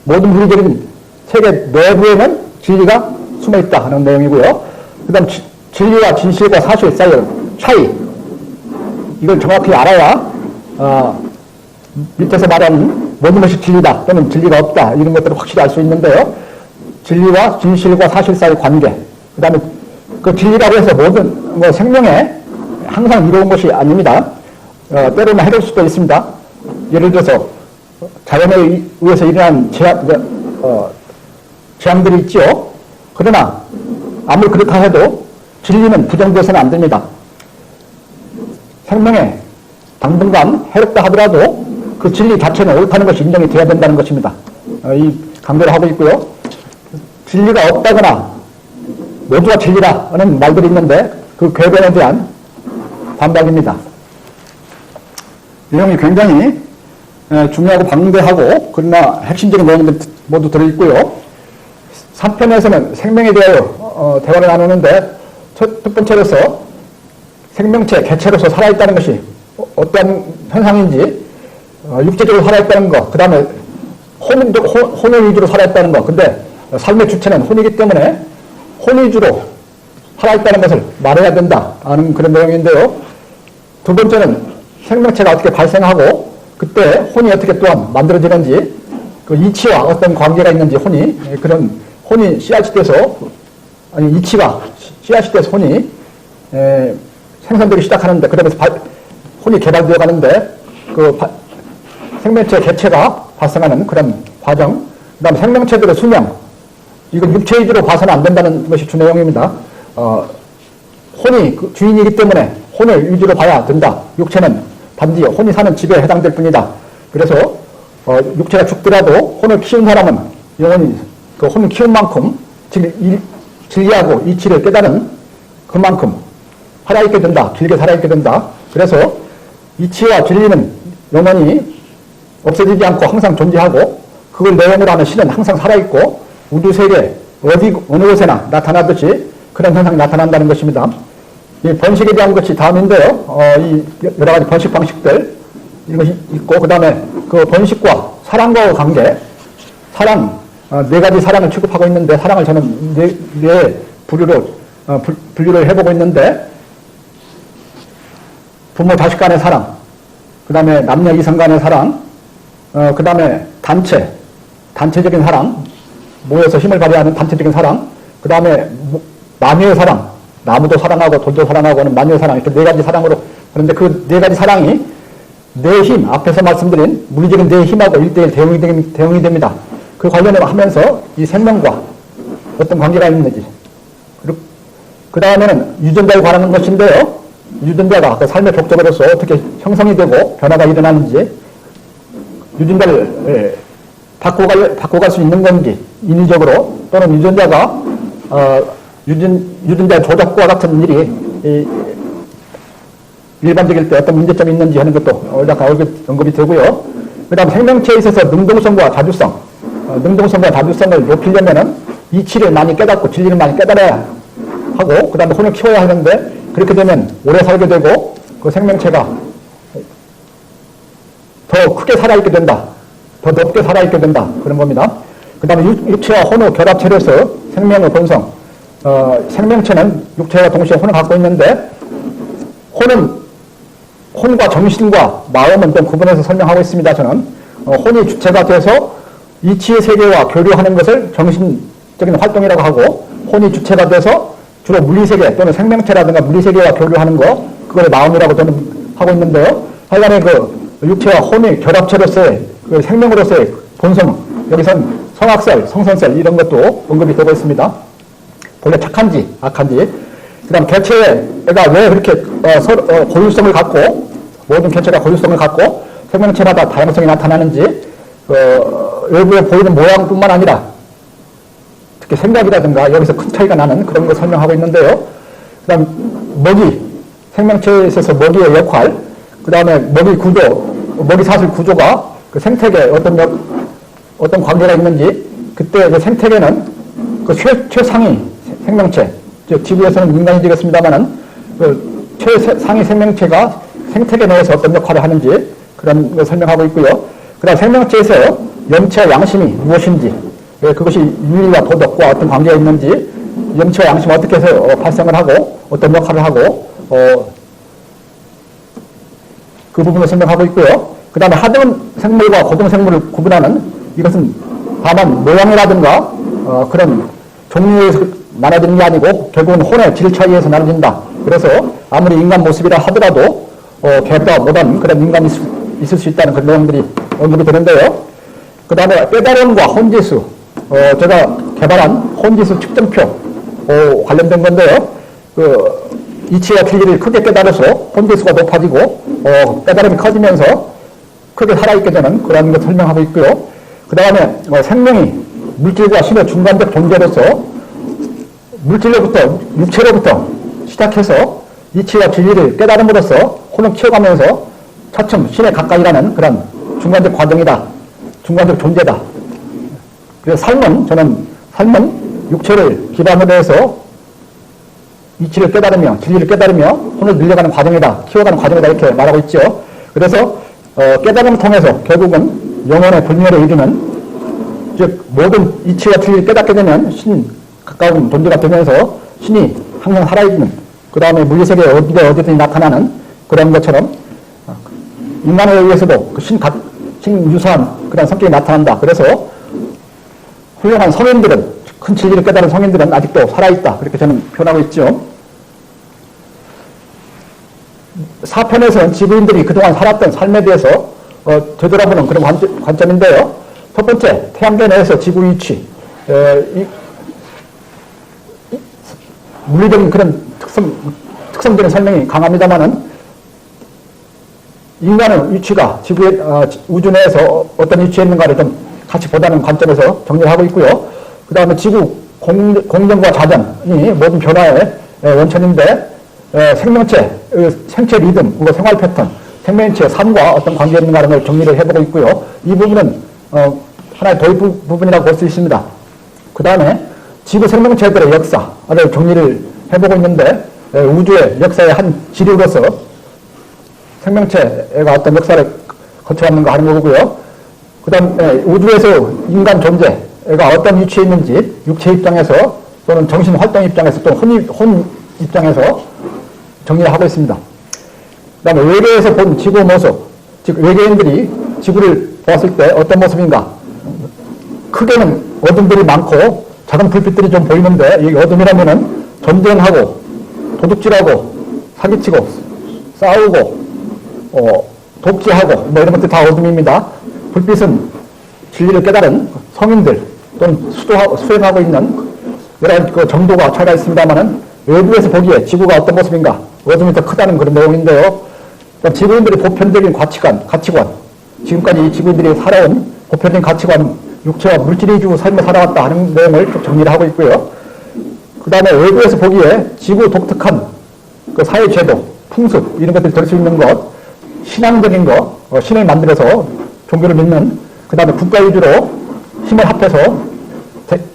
모든 물리적인 세계 내부에는 진리가 숨어있다 하는 내용이고요. 그 다음 진리와 진실과 사실 사이의 차이, 이걸 정확히 알아야 밑에서 말하는 모든 것이 진리다 또는 진리가 없다 이런 것들을 확실히 알 수 있는데요. 진리와 진실과 사실 사이의 관계, 그 다음에 그 진리라고 해서 모든 생명에 항상 이로운 것이 아닙니다. 때로는 해로울 수도 있습니다. 예를 들어서 자연에 의해서 일어난 재앙들이 있지요. 그러나 아무리 그렇다 해도 진리는 부정돼서는 안 됩니다. 생명에 당분간 해롭다 하더라도 그 진리 자체는 옳다는 것이 인정이 돼야 된다는 것입니다. 이 강조를 하고 있고요. 진리가 없다거나 모두가 진리라는 말들이 있는데 그 궤변에 대한 반박입니다. 내용이 굉장히 중요하고 방대하고 그러나 핵심적인 내용들 모두 들어있고요. 3편에서는 생명에 대하여 대화를 나누는데 첫 번째로서 생명체, 개체로서 살아있다는 것이 어떤 현상인지 육체적으로 살아있다는 것, 그 다음에 혼을 위주로 살아있다는 것. 근데 삶의 주체는 혼이기 때문에 혼 위주로 살아있다는 것을 말해야 된다 하는 그런 내용인데요. 두 번째는 생명체가 어떻게 발생하고 그때 혼이 어떻게 또한 만들어지는지, 그 이치와 어떤 관계가 있는지, 그런 혼이 씨앗이 돼서, 아니 이치가 씨앗이 돼서 혼이 생산되기 시작하는데, 그러면서 혼이 개발되어 가는데 그 생명체 개체가 발생하는 그런 과정, 그 다음에 생명체들의 수명, 이건 육체 위주로 봐서는 안 된다는 것이 주 내용입니다. 혼이 그 주인이기 때문에 혼을 위주로 봐야 된다. 육체는 단지 혼이 사는 집에 해당될 뿐이다. 그래서 육체가 죽더라도 혼을 키운 사람은 영원히 그 혼을 키운 만큼 진리하고 이치를 깨달은 그만큼 살아있게 된다. 길게 살아있게 된다. 그래서 이치와 진리는 영원히 없어지지 않고 항상 존재하고 그걸 내용으로 하는 신은 항상 살아있고 우주 세계 어느 곳에나 나타나듯이 그런 현상이 나타난다는 것입니다. 이 번식에 대한 것이 다음인데요. 이 여러 가지 번식 방식들 이것이 있고 그 다음에 그 번식과 사랑과의 관계, 사랑 네 가지 사랑을 취급하고 있는데 사랑을 저는 네 분류를 해보고 있는데 부모 자식 간의 사랑, 그 다음에 남녀 이성 간의 사랑, 그 다음에 단체적인 사랑, 모여서 힘을 발휘하는 단체적인 사랑, 그 다음에 마녀의 사랑, 나무도 사랑하고 돌도 사랑하고 하는 마녀의 사랑, 이렇게 네 가지 사랑으로. 그런데 그 네 가지 사랑이 내 힘, 앞에서 말씀드린 물리적인 내 힘하고 1:1 대응이 됩니다. 그 관련을 하면서 이 생명과 어떤 관계가 있는지. 그 다음에는 유전자에 관한 것인데요. 유전자가 그 삶의 족적으로서 어떻게 형성이 되고 변화가 일어나는지, 유전자를 바꿔갈 수 있는 건지, 인위적으로, 또는 유전자가, 유전자 조작과 같은 일이 일반적일 때 어떤 문제점이 있는지 하는 것도 약간 언급이 되고요. 그 다음 생명체에 있어서 능동성과 자주성을 높이려면은 이치를 많이 깨닫고 진리를 많이 깨달아야 하고, 그 다음에 혼을 키워야 하는데, 그렇게 되면 오래 살게 되고, 그 생명체가 더 크게 살아있게 된다. 더 높게 살아있게 된다. 그런 겁니다. 그 다음에 육체와 혼의 결합체로서 생명의 본성, 생명체는 육체와 동시에 혼을 갖고 있는데, 혼과 정신과 마음은 좀 구분해서 설명하고 있습니다. 저는 혼이 주체가 돼서 이치의 세계와 교류하는 것을 정신적인 활동이라고 하고, 혼이 주체가 돼서 주로 물리세계 또는 생명체라든가 물리세계와 교류하는 거, 그걸 마음이라고 저는 하고 있는데요. 하여간에 그 육체와 혼의 결합체로서의 그 생명으로서의 본성, 여기선 성악설, 성선설 이런 것도 언급이 되고 있습니다. 본래 착한지 악한지, 그 다음 개체가 왜 그렇게 고유성을 갖고, 모든 개체가 고유성을 갖고 생명체마다 다양성이 나타나는지, 외부에 보이는 모양뿐만 아니라 특히 생각이라든가 여기서 큰 차이가 나는 그런 걸 설명하고 있는데요. 그 다음 먹이, 생명체에 있어서 먹이의 역할, 그 다음에 먹이 사슬 구조가 그 생태계에 어떤 관계가 있는지, 그때 그 생태계는 그 최상위 생명체, 즉 지구에서는 인간이 되겠습니다만은 그 최상위 생명체가 생태계 내에서 어떤 역할을 하는지 그런 걸 설명하고 있고요. 그 다음 생명체에서 영체와 양심이 무엇인지, 그것이 윤리와 도덕과 어떤 관계가 있는지, 영체와 양심이 어떻게 해서 발생을 하고 어떤 역할을 하고 그 부분을 설명하고 있고요. 그 다음에 하등 생물과 고등 생물을 구분하는, 이것은 다만 모양이라든가 그런 종류에서 나눠지는 게 아니고 결국은 혼의 질 차이에서 나눠진다. 그래서 아무리 인간 모습이라 하더라도 개보다 못한 그런 인간이 있을 수 있다는 그런 내용들이 언급이 되는데요. 그 다음에 깨달음과 혼지수, 제가 개발한 혼지수 측정표 관련된 건데요. 그 이치와 진리를 크게 깨달아서 혼지수가 높아지고 깨달음이 커지면서 크게 살아있게 되는 그런 걸 설명하고 있고요. 그 다음에 생명이 물질과 신의 중간적 존재로서 물질로부터 육체로부터 시작해서 이치와 진리를 깨달음으로써 혼을 키워가면서 차츰 신에 가까이라는 그런 중간적 과정이다. 중간적 존재다. 그래서 삶은 육체를 기반으로 해서 이치를 깨달으며 진리를 깨달으며 혼을 늘려가는 과정이다. 키워가는 과정이다. 이렇게 말하고 있죠. 그래서 깨달음을 통해서 결국은 영혼의 불멸에 이르는, 즉 모든 이치와 진리를 깨닫게 되면 신 가까운 존재가 되면서 신이 항상 살아있는, 그 다음에 물리세계에 어디든 나타나는 그런 것처럼 인간에 의해서도 그 신 유사한 그런 성격이 나타난다. 그래서 훌륭한 성인들은, 큰 진리를 깨달은 성인들은 아직도 살아있다. 그렇게 저는 표현하고 있죠. 4편에서는 지구인들이 그동안 살았던 삶에 대해서 되돌아보는 그런 관점인데요. 첫 번째, 태양계 내에서 지구 위치, 물리적인 그런 특성적인 설명이 강합니다만은 인간의 위치가 지구의 우주 내에서 어떤 위치에 있는가를 좀 같이 보다는 관점에서 정리를 하고 있고요. 그 다음에 지구 공정과 자전이 모든 변화의 원천인데, 생명체, 생체 리듬, 생활 패턴, 생명체의 삶과 어떤 관계가 있는가라는 걸 정리를 해보고 있고요. 이 부분은 하나의 도입 부분이라고 볼 수 있습니다. 그 다음에 지구 생명체들의 역사를 정리를 해보고 있는데 우주의 역사의 한 지류로서 생명체가 어떤 역사를 거쳐왔는가 하는 거고요. 그 다음에 우주에서 인간 존재가 어떤 위치에 있는지 육체 입장에서 또는 정신 활동 입장에서 또 혼 입장에서 정리를 하고 있습니다. 그 다음에 외계에서 본 지구 모습, 즉 외계인들이 지구를 보았을 때 어떤 모습인가. 크게는 어둠들이 많고 작은 불빛들이 좀 보이는데 이 어둠이라면은 전쟁하고 도둑질하고 사기치고 싸우고 독재하고 뭐 이런 것들 다 어둠입니다. 불빛은 진리를 깨달은 성인들 또는 수행하고 있는 여러 그 정도가 차이가 있습니다만은 외부에서 보기에 지구가 어떤 모습인가 어둠이 더 크다는 그런 내용인데요. 그러니까 지구인들의 보편적인 가치관, 지금까지 이 지구인들이 살아온 보편적인 가치관, 육체와 물질 위주 삶을 살아왔다 하는 내용을 좀 정리를 하고 있고요. 그 다음에 외부에서 보기에 지구 독특한 그 사회제도, 풍습 이런 것들이 될 수 있는 것, 신앙적인 것, 신을 만들어서 종교를 믿는, 그 다음에 국가 위주로 힘을 합해서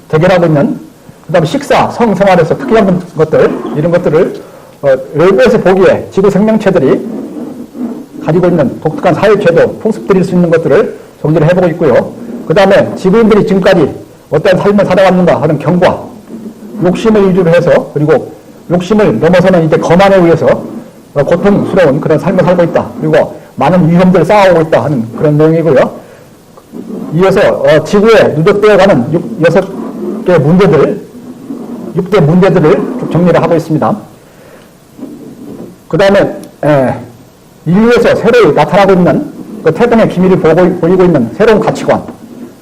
대결하고 있는, 그 다음에 식사, 성생활에서 특이한 것들, 이런 것들을 외부에서 보기에 지구 생명체들이 가지고 있는 독특한 사회제도, 풍습들일 수 있는 것들을 정리를 해보고 있고요. 그 다음에 지구인들이 지금까지 어떤 삶을 살아왔는가 하는 경과, 욕심을 위주로 해서, 그리고 욕심을 넘어서는 이제 거만에 의해서 고통스러운 그런 삶을 살고 있다. 그리고 많은 위험들을 쌓아오고 있다 하는 그런 내용이고요. 이어서 지구에 누적되어가는 6대 문제들을 쭉 정리를 하고 있습니다. 그 다음에 인류에서 새로 나타나고 있는 그 태동의 기미를 보이고 있는 새로운 가치관,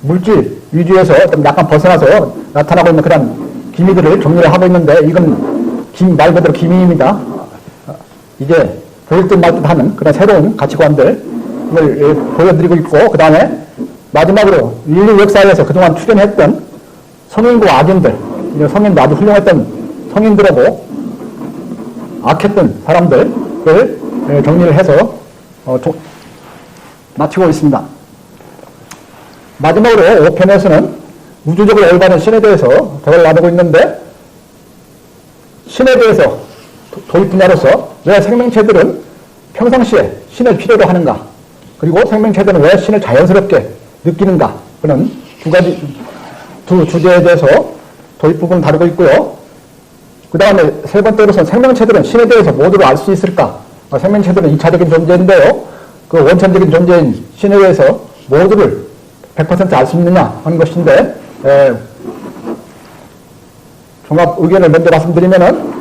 물질 위주에서 좀 약간 벗어나서 나타나고 있는 그런 기미들을 정리를 하고 있는데 이건 말 그대로 기미입니다. 이제 보일 듯 말 듯 하는 그런 새로운 가치관들을 보여드리고 있고, 그 다음에 마지막으로 인류 역사에서 그동안 출연했던 성인과 악인들, 성인도 아주 훌륭했던 성인들하고 악했던 사람들을 정리를 해서 마치고 있습니다. 마지막으로 5편에서는 우주적으로 올바른 신에 대해서 대화를 나누고 있는데, 신에 대해서 도입 분야로서 왜 생명체들은 평상시에 신을 필요로 하는가, 그리고 생명체들은 왜 신을 자연스럽게 느끼는가, 그런 두 주제에 대해서 도입 부분을 다루고 있고요. 그 다음에 세 번째로서는 생명체들은 신에 대해서 모두를 알 수 있을까? 생명체들은 2차적인 존재인데요. 그 원천적인 존재인 신에 대해서 모두를 100% 알 수 있느냐 하는 것인데, 종합 의견을 먼저 말씀드리면은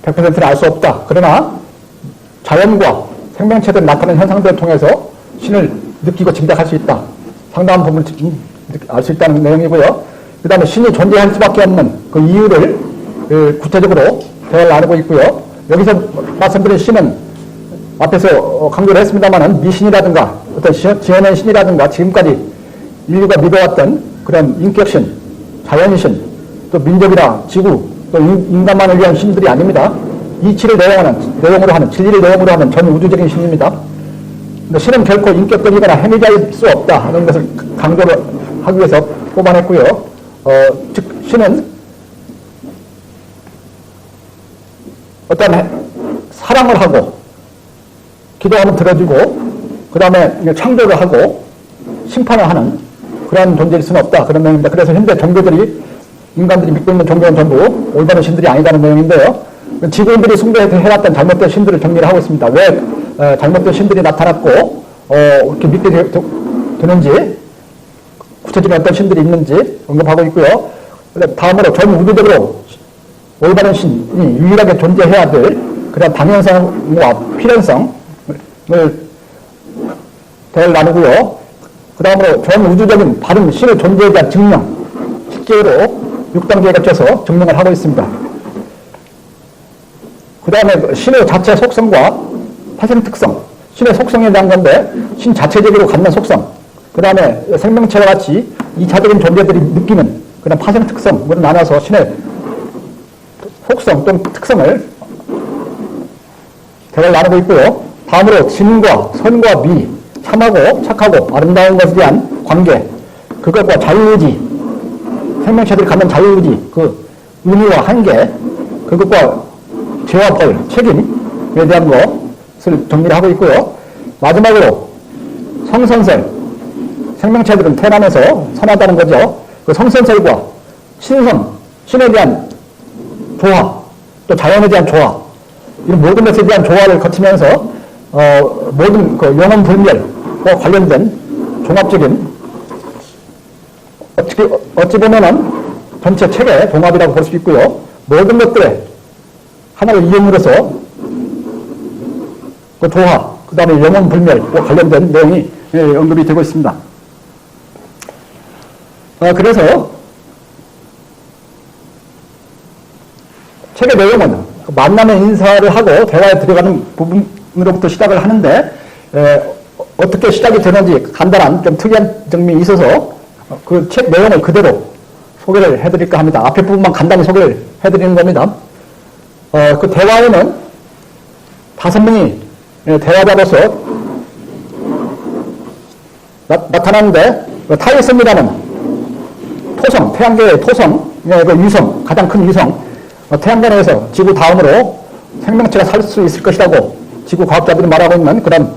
100%를 알 수 없다. 그러나 자연과 생명체들 나타나는 현상들을 통해서 신을 느끼고 짐작할 수 있다. 상당한 부분을 알 수 있다는 내용이고요. 그 다음에 신이 존재할 수밖에 없는 그 이유를 구체적으로 대화를 나누고 있고요. 여기서 말씀드린 신은 앞에서 강조를 했습니다만은 미신이라든가 어떤 지어낸 신이라든가 지금까지 인류가 믿어왔던 그런 인격신, 자연신, 또 민족이나 지구, 또 인간만을 위한 신들이 아닙니다. 이치를 내용으로 하는, 진리를 내용으로 하는 전 우주적인 신입니다. 근데 신은 결코 인격적이거나 행위자일 수 없다 하는 것을 강조를 하기 위해서 뽑아냈고요. 즉 신은 어떤 사랑을 하고 기도하면 들어주고 그 다음에 창조를 하고 심판을 하는 그런 존재일 수는 없다 그런 내용입니다. 그래서 현재 종교들이 인간들이 믿고 있는 종교는 전부 올바른 신들이 아니다는 내용인데요. 지구인들이 숭배해왔던 잘못된 신들을 정리를 하고 있습니다. 왜 잘못된 신들이 나타났고 이렇게 믿게 되는지, 구체적인 어떤 신들이 있는지 언급하고 있고요. 다음으로 전 우주적으로 올바른 신이 유일하게 존재해야 될 그런 당연성과 필연성을 대화를 나누고요. 그 다음으로 전 우주적인 바른 신의 존재에 대한 증명, 실제로 6단계에 거쳐서 증명을 하고 있습니다. 그 다음에 신의 자체 속성과 파생 특성, 신의 속성에 대한 건데 신 자체적으로 갖는 속성, 그 다음에 생명체와 같이 2차적인 존재들이 느끼는 그런 파생 특성으로 나눠서 신의 속성 또는 특성을 대화를 나누고 있고요. 다음으로 진과 선과 미, 참하고 착하고 아름다운 것에 대한 관계, 그것과 자유의지, 생명체들이 갖는 자유의지, 그 의미와 한계, 그것과 죄와 벌, 책임에 대한 것을 정리를 하고 있고요. 마지막으로 성선설, 생명체들은 태어나면서 선하다는 거죠. 그 성선설과 신선, 신에 대한 조화, 또 자연에 대한 조화, 이런 모든 것에 대한 조화를 거치면서 모든 그 영혼불멸과 관련된 종합적인 어찌 보면은 전체 책의 종합이라고 볼 수 있고요. 모든 것들의 하나를 이용으로서 그 조화, 그 다음에 영혼불멸과 관련된 내용이 언급이 되고 있습니다. 그래서 책의 내용은 만남의 인사를 하고 대화에 들어가는 부분으로부터 시작을 하는데 어떻게 시작이 되는지 간단한 좀 특이한 점이 있어서 그 책 내용을 그대로 소개를 해드릴까 합니다. 앞에 부분만 간단히 소개를 해드리는 겁니다. 그 대화에는 5명이 대화자로서 나타나는데 타이슨이라는 토성, 태양계의 토성, 그 위성, 가장 큰 위성, 태양계에서 지구 다음으로 생명체가 살 수 있을 것이라고 지구 과학자들이 말하고 있는 그런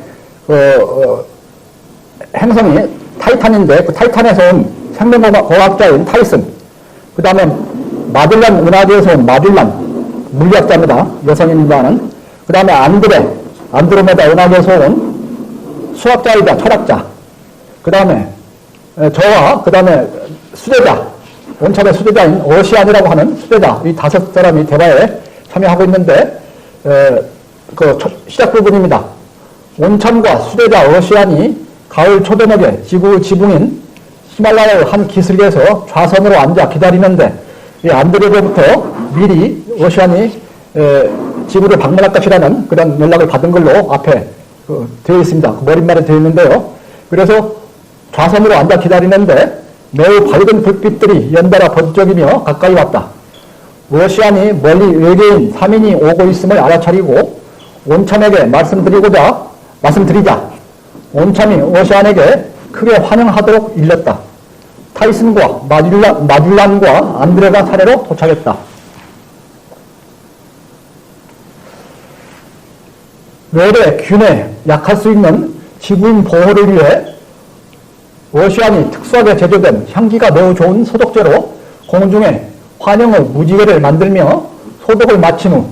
행성이 타이탄인데 그 타이탄에서 온 생명과학자인 타이슨, 그 다음에 마들란 은하계에서 온 마들란 물리학자입니다. 여성입니다는. 그 다음에 안드로메다 은하계에서 온 수학자이자 철학자, 그 다음에 저와 그 다음에 수제자, 온천의 수제자인 어시안이라고 하는 수제자, 이 5사람이 대화에 참여하고 있는데 그 시작 부분입니다. 온천과 수제자 어시안이 가을 초저녁에 지구 지붕인 히말라야 한 기슭에서 좌선으로 앉아 기다리는데 이 안드레로부터 미리 어시안이 지구를 방문할 것이라는 그런 연락을 받은 걸로 앞에 되어 있습니다. 그 머릿말에 되어 있는데요. 그래서 좌선으로 앉아 기다리는데 매우 밝은 불빛들이 연달아 번쩍이며 가까이 왔다. 어시안이 멀리 외계인 3인이 오고 있음을 알아차리고 온천에게 말씀드리자 온천이 어시안에게 크게 환영하도록 일렀다. 타이슨과 마들란과 안드레가 차례로 도착했다. 뇌의 균에 약할 수 있는 지구인 보호를 위해 어시안이 특수하게 제조된 향기가 매우 좋은 소독제로 공중에 환영의 무지개를 만들며 소독을 마친 후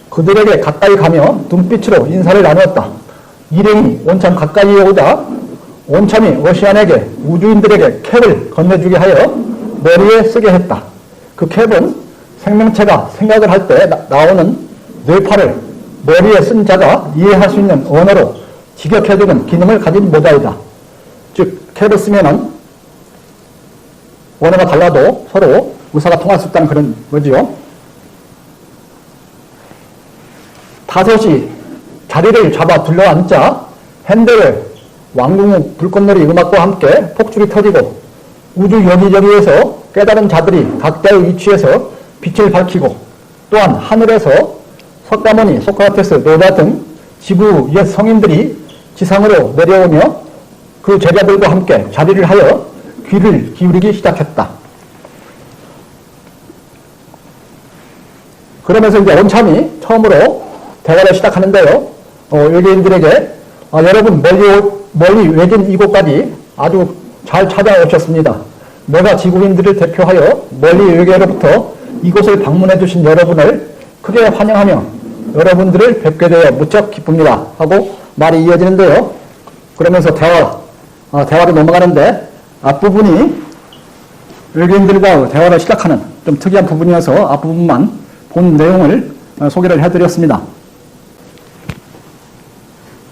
그들에게 가까이 가며 눈빛으로 인사를 나누었다. 일행이 온천 가까이에 오자 온천이 어시안에게 우주인들에게 캡을 건네주게 하여 머리에 쓰게 했다. 그 캡은 생명체가 생각을 할 때 나오는 뇌파를 머리에 쓴 자가 이해할 수 있는 언어로 직역해주는 기능을 가진 모자이다. 즉 캡을 쓰면은 언어가 달라도 서로 의사가 통할 수 있다는 그런 거지요. 5이 자리를 잡아 둘러앉자 핸델의 왕궁 불꽃놀이 음악과 함께 폭죽이 터지고 우주 여기저기에서 깨달은 자들이 각자의 위치에서 빛을 밝히고 또한 하늘에서 석가모니, 소크라테스, 로다 등 지구 옛 성인들이 지상으로 내려오며 그 제자들과 함께 자리를 하여 귀를 기울이기 시작했다. 그러면서 이제 온천이 처음으로 대화를 시작하는데요. 외계인들에게 여러분 멀리 외진 이곳까지 아주 잘 찾아오셨습니다. 내가 지구인들을 대표하여 멀리 외계로부터 이곳을 방문해 주신 여러분을 크게 환영하며 여러분들을 뵙게 되어 무척 기쁩니다. 하고 말이 이어지는데요. 그러면서 대화로 넘어가는데 앞부분이 외계인들과 대화를 시작하는 좀 특이한 부분이어서 앞부분만 본 내용을 소개를 해드렸습니다.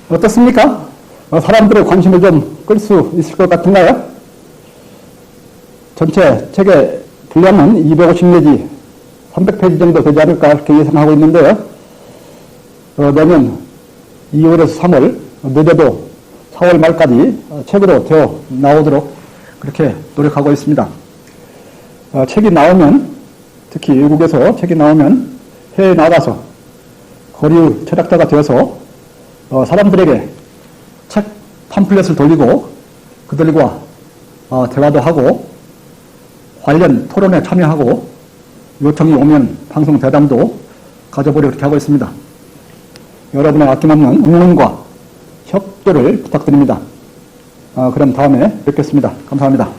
어떻습니까? 사람들의 관심을 좀 끌 수 있을 것 같은가요? 전체 책의 분량은 250 내지 300페이지 정도 되지 않을까 이렇게 예상하고 있는데요. 내년 2월에서 3월, 늦어도 4월 말까지 책으로 되어 나오도록 그렇게 노력하고 있습니다. 책이 나오면, 특히 외국에서 책이 나오면 해외에 나가서 거리 철학자가 되어서 사람들에게 책 팜플렛을 돌리고 그들과 대화도 하고 관련 토론에 참여하고 요청이 오면 방송 대담도 가져보려 그렇게 하고 있습니다. 여러분의 아낌없는 응원과 협조를 부탁드립니다. 그럼 다음에 뵙겠습니다. 감사합니다.